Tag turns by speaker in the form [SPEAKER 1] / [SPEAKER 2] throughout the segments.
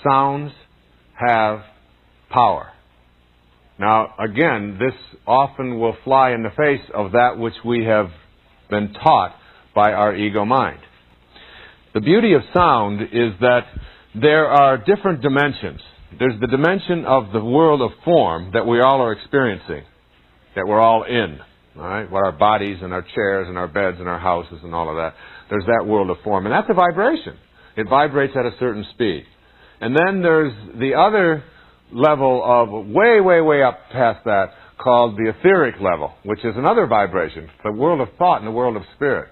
[SPEAKER 1] sounds have power. Now, again, this often will fly in the face of that which we have been taught by our ego mind. The beauty of sound is that there are different dimensions. There's the dimension of the world of form that we all are experiencing, that we're all in, all right? What our bodies and our chairs and our beds and our houses and all of that. There's that world of form, and that's a vibration. It vibrates at a certain speed. And then there's the other level of way, way, way up past that called the etheric level, which is another vibration, the world of thought and the world of spirit.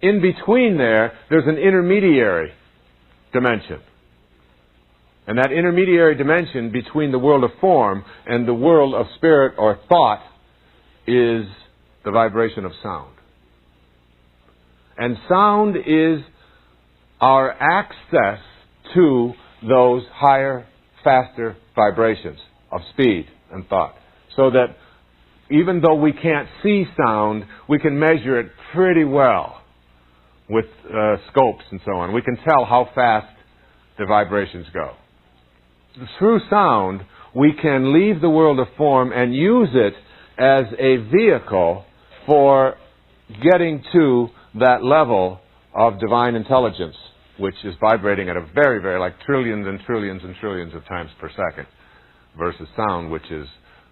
[SPEAKER 1] In between there's an intermediary dimension. And that intermediary dimension between the world of form and the world of spirit or thought is the vibration of sound. And sound is our access to those higher, faster vibrations of speed and thought. So that even though we can't see sound, we can measure it pretty well with scopes and so on. We can tell how fast the vibrations go. Through sound, we can leave the world of form and use it as a vehicle for getting to that level of divine intelligence, which is vibrating at a very, very, like trillions and trillions and trillions of times per second, versus sound, which is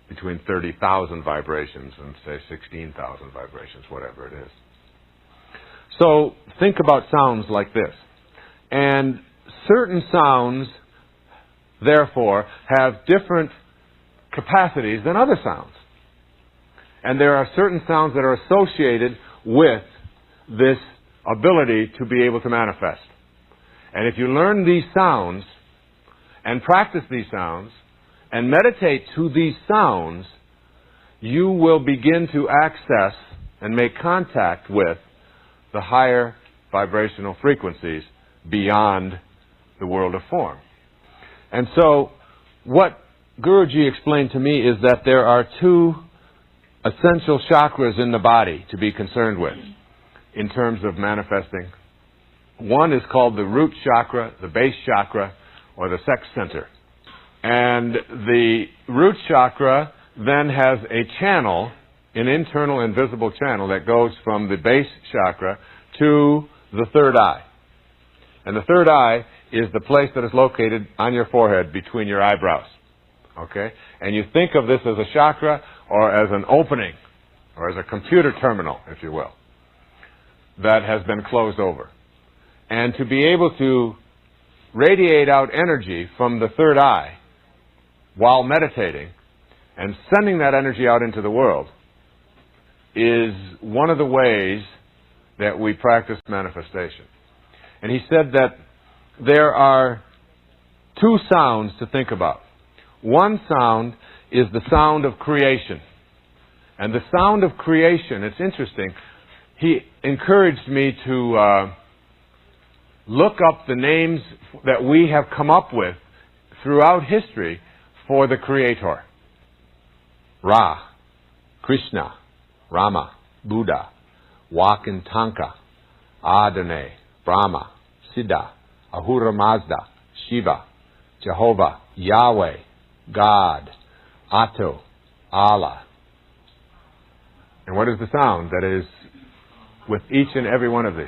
[SPEAKER 1] between 30,000 vibrations and, say, 16,000 vibrations, whatever it is. So think about sounds like this. And certain sounds, therefore, have different capacities than other sounds. And there are certain sounds that are associated with this ability to be able to manifest. And if you learn these sounds and practice these sounds and meditate to these sounds, you will begin to access and make contact with the higher vibrational frequencies beyond the world of form. And so what Guruji explained to me is that there are two essential chakras in the body to be concerned with in terms of manifesting. One is called the root chakra, the base chakra, or the sex center. And the root chakra then has a channel, an internal invisible channel that goes from the base chakra to the third eye. And the third eye is the place that is located on your forehead between your eyebrows. Okay? And you think of this as a chakra or as an opening or as a computer terminal, if you will, that has been closed over. And to be able to radiate out energy from the third eye while meditating and sending that energy out into the world is one of the ways that we practice manifestation. And he said that there are two sounds to think about. One sound is the sound of creation. And the sound of creation, it's interesting, he encouraged me to look up the names that we have come up with throughout history for the Creator. Ra, Krishna, Rama, Buddha, Wakantanka, Adonai, Brahma, Siddha, Ahura Mazda, Shiva, Jehovah, Yahweh, God, Atto, Allah. And what is the sound that is with each and every one of these?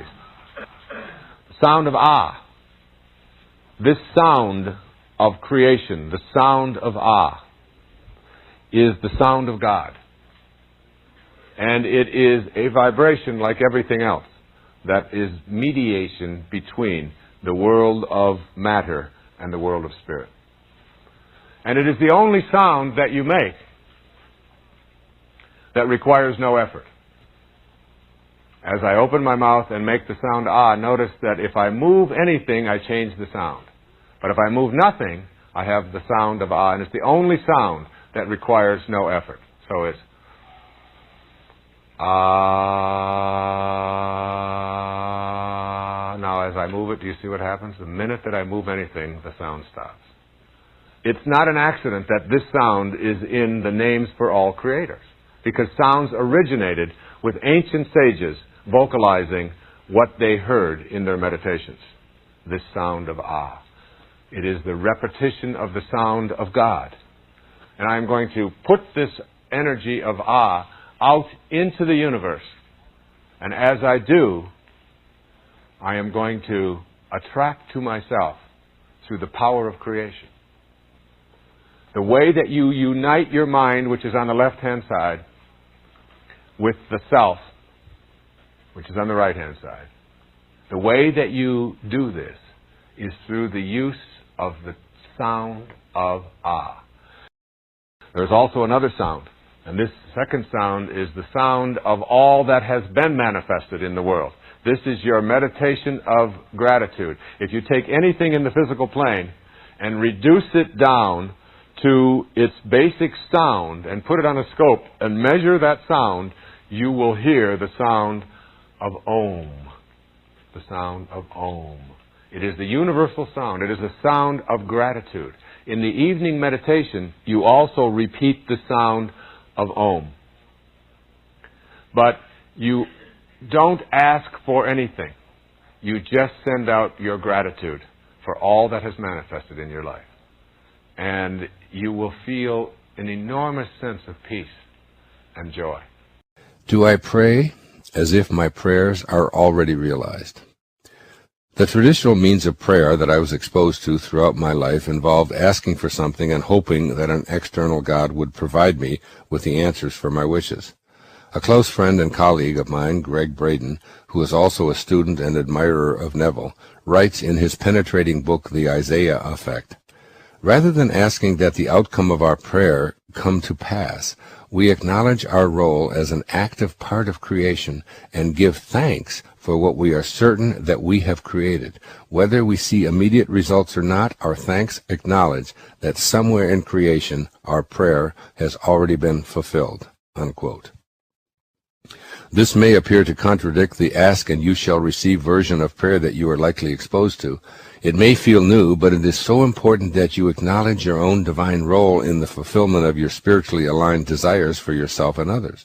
[SPEAKER 1] The sound of Ah. This sound of creation, the sound of Ah, is the sound of God. And it is a vibration like everything else that is mediation between the world of matter and the world of spirit. And it is the only sound that you make that requires no effort. As I open my mouth and make the sound Ah, notice that if I move anything, I change the sound. But if I move nothing, I have the sound of Ah, and it's the only sound that requires no effort. So it's Ah. Now as I move it, do you see what happens? The minute that I move anything, the sound stops. It's not an accident that this sound is in the names for all creators, because sounds originated with ancient sages vocalizing what they heard in their meditations. this sound of ah. It is the repetition of the sound of God. And I'm going to put this energy of ah out into the universe. And as I do, I am going to attract to myself through the power of creation. The way that you unite your mind, which is on the left-hand side, with the self, which is on the right-hand side. The way that you do this is through the use of the sound of ah. There's also another sound, and this second sound is the sound of all that has been manifested in the world. This is your meditation of gratitude. If you take anything in the physical plane and reduce it down to its basic sound and put it on a scope and measure that sound, you will hear the sound of Om. The sound of Om. It is the universal sound. It is the sound of gratitude. In the evening meditation, you also repeat the sound of Om. But you don't ask for anything. You just send out your gratitude for all that has manifested in your life. And you will feel an enormous sense of peace and joy.
[SPEAKER 2] Do I pray as if my prayers are already realized? The traditional means of prayer that I was exposed to throughout my life involved asking for something and hoping that an external God would provide me with the answers for my wishes. A close friend and colleague of mine, Greg Braden, who is also a student and admirer of Neville, writes in his penetrating book, The Isaiah Effect, "Rather than asking that the outcome of our prayer come to pass, we acknowledge our role as an active part of creation and give thanks for what we are certain that we have created. Whether we see immediate results or not, our thanks acknowledge that somewhere in creation our prayer has already been fulfilled." Unquote. This may appear to contradict the ask and you shall receive version of prayer that you are likely exposed to. It may feel new, but it is so important that you acknowledge your own divine role in the fulfillment of your spiritually aligned desires for yourself and others.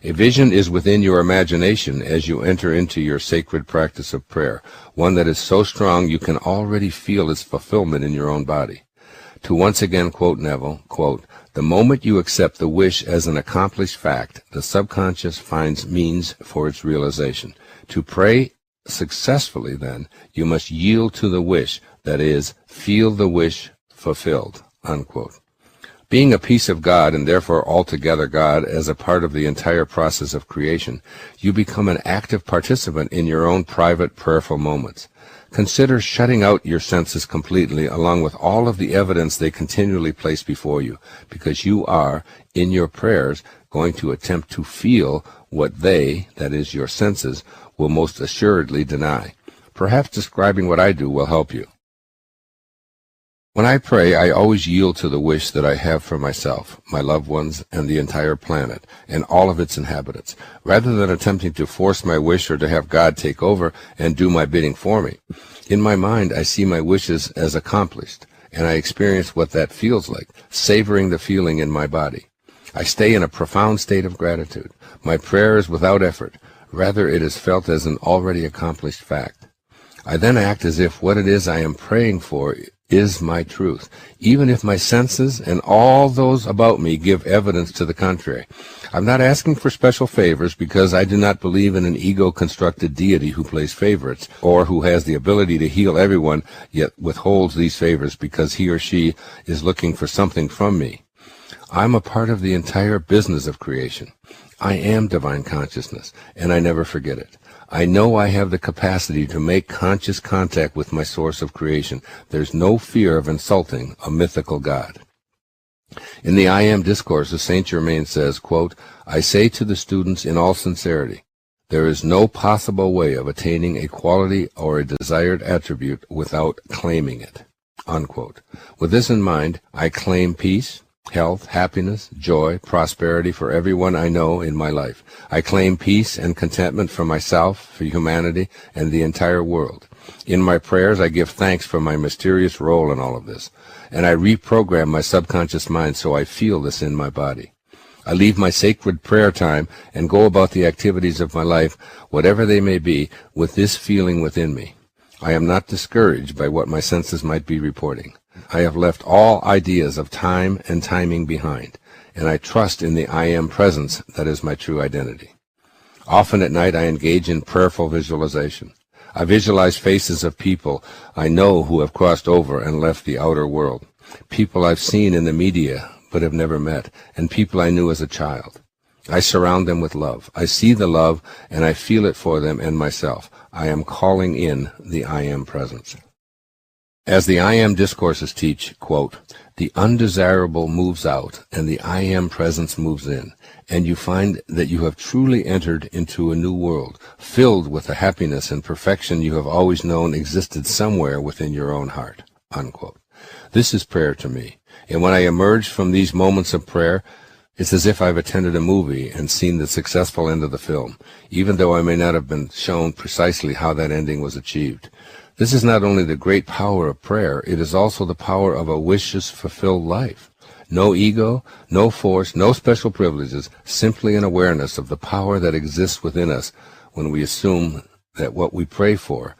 [SPEAKER 2] A vision is within your imagination as you enter into your sacred practice of prayer, one that is so strong you can already feel its fulfillment in your own body. To once again quote Neville, quote, "The moment you accept the wish as an accomplished fact, the subconscious finds means for its realization. To pray successfully, then, you must yield to the wish, that is, feel the wish fulfilled." Unquote. Being a piece of God, and therefore altogether God, as a part of the entire process of creation, you become an active participant in your own private prayerful moments. Consider shutting out your senses completely, along with all of the evidence they continually place before you, because you are, in your prayers, going to attempt to feel what they, that is, your senses, will most assuredly deny. Perhaps describing what I do will help you. When I pray, I always yield to the wish that I have for myself, my loved ones, and the entire planet, and all of its inhabitants, rather than attempting to force my wish or to have God take over and do my bidding for me. In my mind, I see my wishes as accomplished, and I experience what that feels like, savoring the feeling in my body. I stay in a profound state of gratitude. My prayer is without effort. Rather, it is felt as an already accomplished fact. I then act as if what it is I am praying for is my truth, even if my senses and all those about me give evidence to the contrary. I'm not asking for special favors because I do not believe in an ego-constructed deity who plays favorites, or who has the ability to heal everyone, yet withholds these favors because he or she is looking for something from me. I'm a part of the entire business of creation. I am divine consciousness, and I never forget it. I know I have the capacity to make conscious contact with my source of creation. There's no fear of insulting a mythical God. In the I Am Discourses, Saint Germain says, quote, "I say to the students in all sincerity, there is no possible way of attaining a quality or a desired attribute without claiming it." Unquote. With this in mind, I claim peace, health, happiness, joy, prosperity for everyone I know in my life. I claim peace and contentment for myself, for humanity, and the entire world. In my prayers, I give thanks for my mysterious role in all of this, and I reprogram my subconscious mind so I feel this in my body. I leave my sacred prayer time and go about the activities of my life, whatever they may be, with this feeling within me. I am not discouraged by what my senses might be reporting. I have left all ideas of time and timing behind, and I trust in the I am presence that is my true identity. Often at night I engage in prayerful visualization. I visualize faces of people I know who have crossed over and left the outer world, people I've seen in the media but have never met, and people I knew as a child. I surround them with love. I see the love, and I feel it for them and myself. I am calling in the I am presence. As the I am discourses teach, quote, the undesirable moves out, and the I am presence moves in, and you find that you have truly entered into a new world, filled with the happiness and perfection you have always known existed somewhere within your own heart, unquote. This is prayer to me, and when I emerge from these moments of prayer, it's as if I've attended a movie and seen the successful end of the film, even though I may not have been shown precisely how that ending was achieved. This is not only the great power of prayer, it is also the power of a wishes-fulfilled life. No ego, no force, no special privileges, simply an awareness of the power that exists within us when we assume that what we pray for,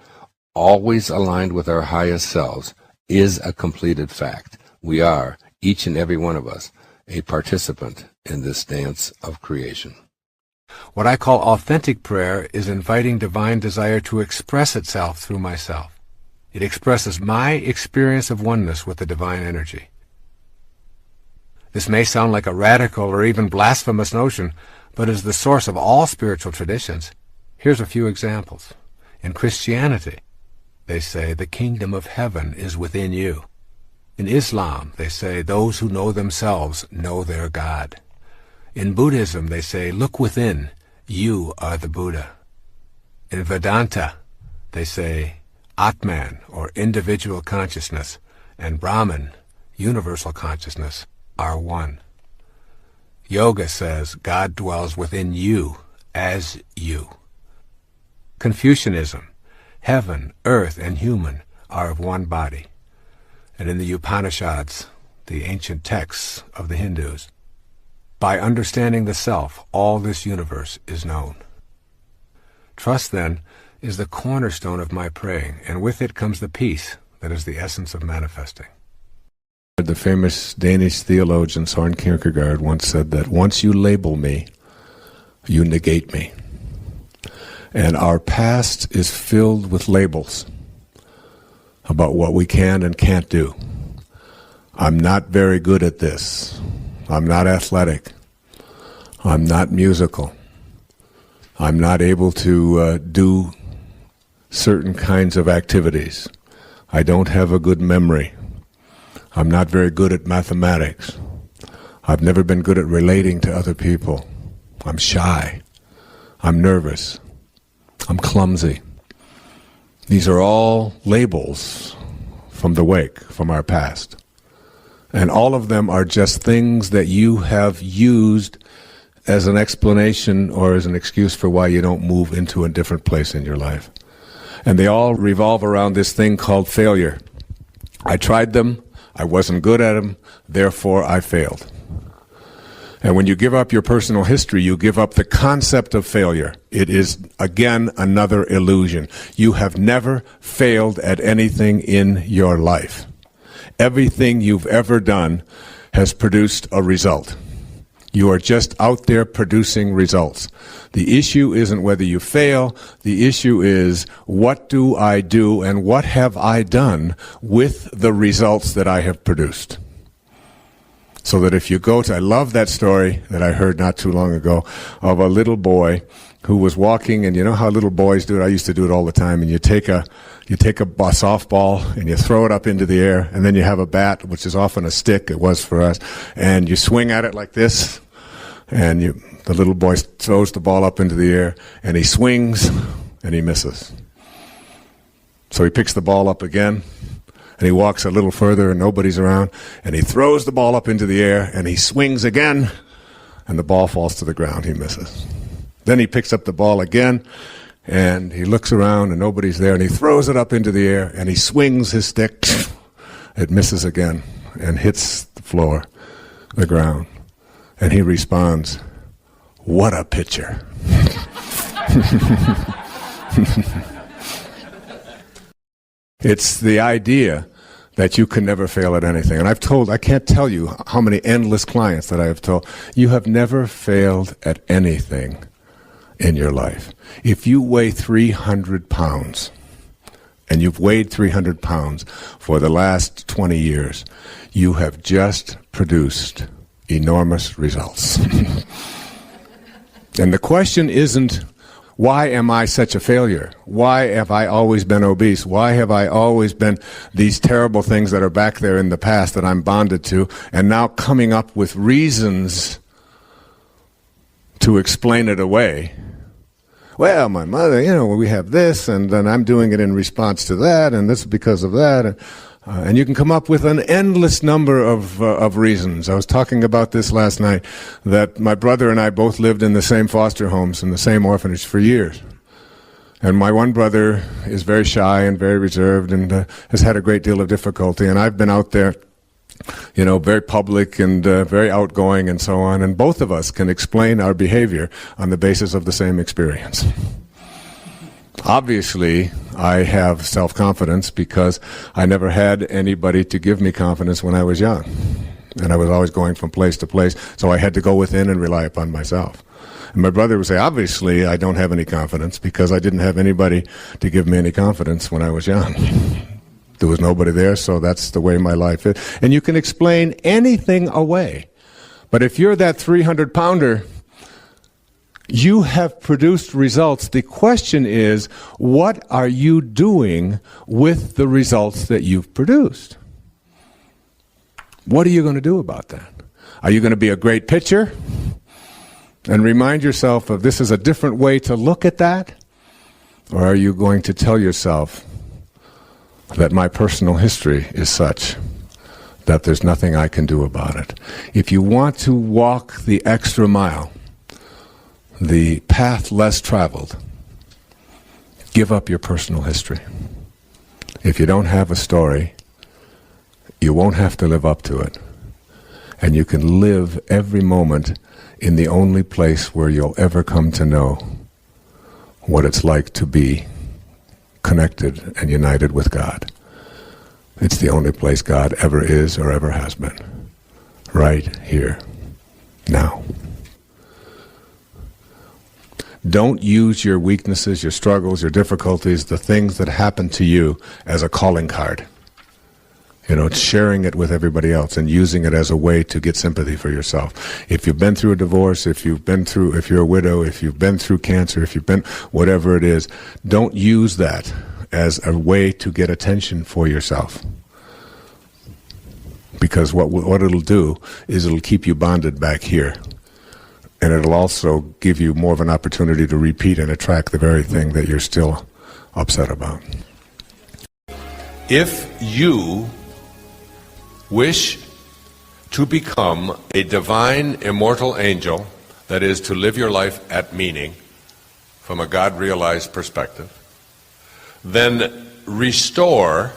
[SPEAKER 2] always aligned with our highest selves, is a completed fact. We are, each and every one of us, a participant in this dance of creation.
[SPEAKER 3] What I call authentic prayer is inviting divine desire to express itself through myself. It expresses my experience of oneness with the divine energy. This may sound like a radical or even blasphemous notion, but is the source of all spiritual traditions. Here's a few examples. In Christianity, they say the kingdom of heaven is within you. In Islam, they say those who know themselves know their God. In Buddhism, they say, look within, you are the Buddha. In Vedanta, they say, Atman, or individual consciousness, and Brahman, universal consciousness, are one. Yoga says God dwells within you as you. Confucianism, heaven, earth, and human are of one body. And in the Upanishads, the ancient texts of the Hindus, by understanding the self, all this universe is known. Trust, then, is the cornerstone of my praying, and with it comes the peace that is the essence of manifesting.
[SPEAKER 4] The famous Danish theologian Søren Kierkegaard once said that once you label me, you negate me. And our past is filled with labels about what we can and can't do. I'm not very good at this. I'm not athletic. I'm not musical. I'm not able to do certain kinds of activities. I don't have a good memory. I'm not very good at mathematics. I've never been good at relating to other people. I'm shy. I'm nervous. I'm clumsy. These are all labels from the wake, from our past. And all of them are just things that you have used as an explanation or as an excuse for why you don't move into a different place in your life. And they all revolve around this thing called failure. I tried them, I wasn't good at them, therefore I failed. And when you give up your personal history, you give up the concept of failure. It is, again, another illusion. You have never failed at anything in your life. Everything you've ever done has produced a result. You are just out there producing results. The issue isn't whether you fail. The issue is, what do I do and what have I done with the results that I have produced? So that if you go to, I love that story that I heard not too long ago of a little boy who was walking, and you know how little boys do it? I used to do it all the time. And you take a softball and you throw it up into the air, and then you have a bat, which is often a stick, it was for us, and you swing at it like this, and the little boy throws the ball up into the air, and he swings, and he misses. So he picks the ball up again, and he walks a little further, and nobody's around, and he throws the ball up into the air, and he swings again, and the ball falls to the ground. He misses. Then he picks up the ball again, and he looks around, and nobody's there, and he throws it up into the air, and he swings his stick. It misses again and hits the floor, the ground. And he responds, "What a pitcher." It's the idea that you can never fail at anything. And I can't tell you how many endless clients that I have told, you have never failed at anything in your life. If you weigh 300 pounds, and you've weighed 300 pounds for the last 20 years, you have just produced enormous results. And the question isn't, why am I such a failure? Why have I always been obese? Why have I always been these terrible things that are back there in the past that I'm bonded to, and now coming up with reasons to explain it away? Well, my mother, we have this, and then I'm doing it in response to that, and this is because of that. And you can come up with an endless number of reasons. I was talking about this last night, that my brother and I both lived in the same foster homes and the same orphanage for years. And my one brother is very shy and very reserved and has had a great deal of difficulty. And I've been out there, very public and very outgoing and so on. And both of us can explain our behavior on the basis of the same experience. Obviously, I have self-confidence because I never had anybody to give me confidence when I was young. And I was always going from place to place, so I had to go within and rely upon myself. And my brother would say, obviously, I don't have any confidence because I didn't have anybody to give me any confidence when I was young. There was nobody there, so that's the way my life is. And you can explain anything away. But if you're that 300-pounder, you have produced results. The question is, what are you doing with the results that you've produced? What are you going to do about that? Are you going to be a great pitcher and remind yourself of this is a different way to look at that? Or are you going to tell yourself that my personal history is such that there's nothing I can do about it? If you want to walk the extra mile, the path less traveled, give up your personal history. If you don't have a story, you won't have to live up to it. And you can live every moment in the only place where you'll ever come to know what it's like to be connected and united with God. It's the only place God ever is or ever has been. Right here, now. Don't use your weaknesses, your struggles, your difficulties, the things that happen to you as a calling card. Sharing it with everybody else and using it as a way to get sympathy for yourself. If you've been through a divorce, if you're a widow, if you've been through cancer, if you've been whatever it is, don't use that as a way to get attention for yourself. Because what it'll do is it'll keep you bonded back here. And it'll also give you more of an opportunity to repeat and attract the very thing that you're still upset about.
[SPEAKER 2] If you wish to become a divine, immortal angel, that is, to live your life at meaning from a God-realized perspective, then restore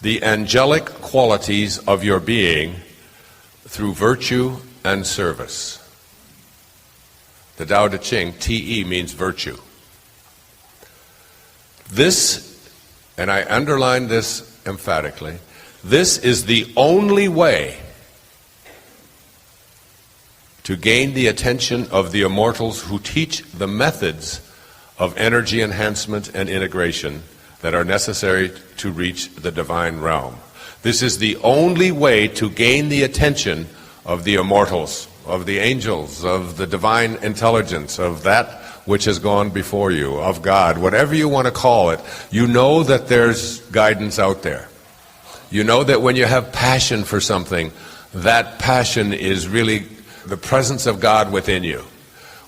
[SPEAKER 2] the angelic qualities of your being through virtue and service. The Tao Te Ching, Te means virtue. This, and I underline this emphatically, this is the only way to gain the attention of the immortals who teach the methods of energy enhancement and integration that are necessary to reach the divine realm. This is the only way to gain the attention of the immortals, of the angels, of the divine intelligence, of that which has gone before you, of God, whatever you want to call it. You know that there's guidance out there. You know that when you have passion for something, that passion is really the presence of God within you.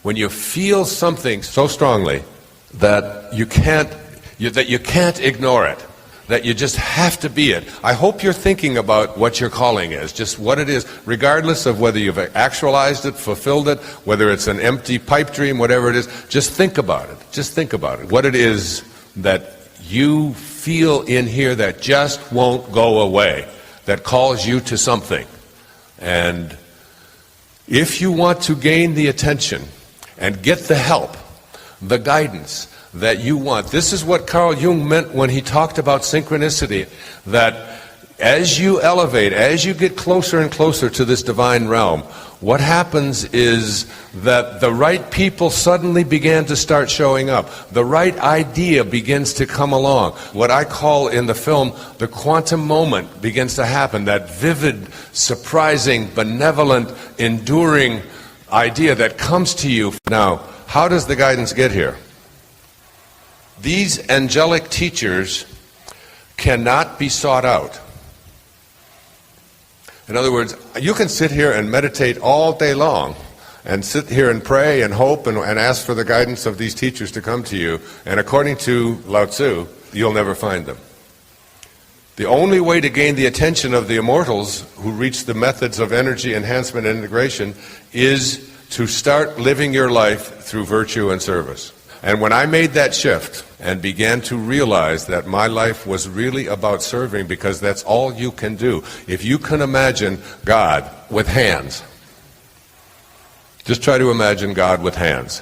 [SPEAKER 2] When you feel something so strongly that you can't ignore it, that you just have to be it. I hope you're thinking about what your calling is, just what it is, regardless of whether you've actualized it, fulfilled it, whether it's an empty pipe dream, whatever it is. Just think about it. Just think about it. What it is that you feel in here that just won't go away, that calls you to something. And if you want to gain the attention and get the help, the guidance, that you want. This is what Carl Jung meant when he talked about synchronicity, that as you elevate, as you get closer and closer to this divine realm, what happens is that the right people suddenly began to start showing up. The right idea begins to come along. What I call in the film the quantum moment begins to happen, that vivid, surprising, benevolent, enduring idea that comes to you. Now, how does the guidance get here? These angelic teachers cannot be sought out. In other words, you can sit here and meditate all day long and sit here and pray and hope and ask for the guidance of these teachers to come to you, and according to Lao Tzu, you'll never find them. The only way to gain the attention of the immortals who reach the methods of energy enhancement and integration is to start living your life through virtue and service. And when I made that shift and began to realize that my life was really about serving, because that's all you can do. If you can imagine God with hands, just try to imagine God with hands.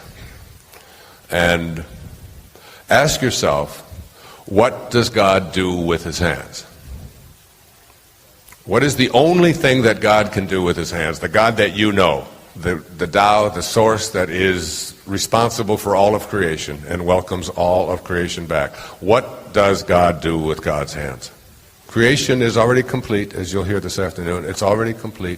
[SPEAKER 2] And ask yourself, what does God do with his hands? What is the only thing that God can do with his hands? The God that you know. The Tao, the source that is responsible for all of creation and welcomes all of creation back. What does God do with God's hands? Creation is already complete, as you'll hear this afternoon. It's already complete,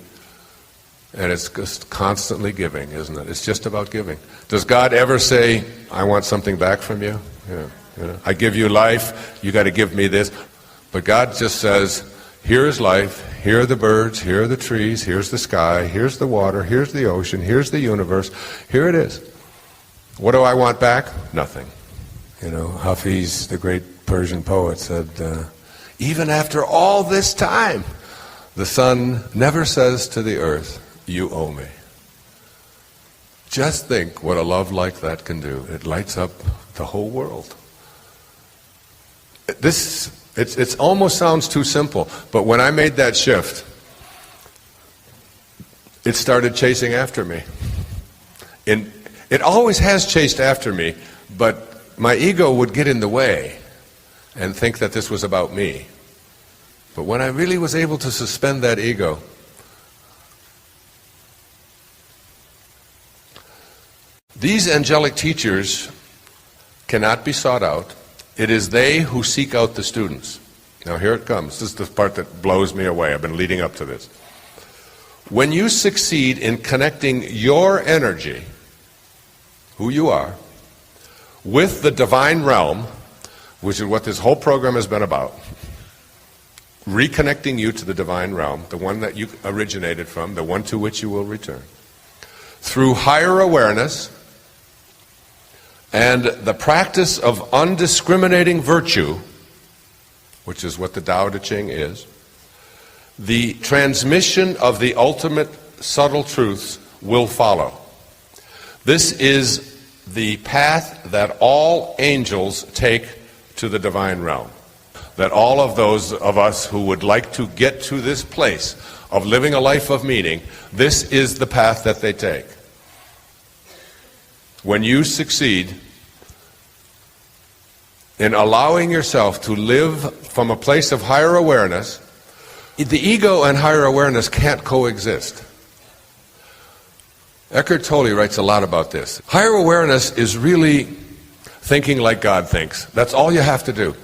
[SPEAKER 2] and it's just constantly giving, isn't it? It's just about giving. Does God ever say, I want something back from you? Yeah, I give you life, you got to give me this. But God just says, here is life, here are the birds, here are the trees, here's the sky, here's the water, here's the ocean, here's the universe, here it is. What do I want back? Nothing. You know, Hafiz, the great Persian poet, said, even after all this time, the sun never says to the earth, you owe me. Just think what a love like that can do. It lights up the whole world. It almost sounds too simple, but when I made that shift, it started chasing after me. It always has chased after me, but my ego would get in the way and think that this was about me. But when I really was able to suspend that ego, these angelic teachers cannot be sought out. It is they who seek out the students. Now here it comes. This is the part that blows me away. I've been leading up to this. When you succeed in connecting your energy, who you are, with the divine realm, which is what this whole program has been about, reconnecting you to the divine realm, the one that you originated from, the one to which you will return, through higher awareness and the practice of undiscriminating virtue, which is what the Tao Te Ching is, the transmission of the ultimate subtle truths will follow. This is the path that all angels take to the divine realm. That all of those of us who would like to get to this place of living a life of meaning, this is the path that they take. When you succeed in allowing yourself to live from a place of higher awareness, the ego and higher awareness can't coexist. Eckhart Tolle writes a lot about this. Higher awareness is really thinking like God thinks. That's all you have to do.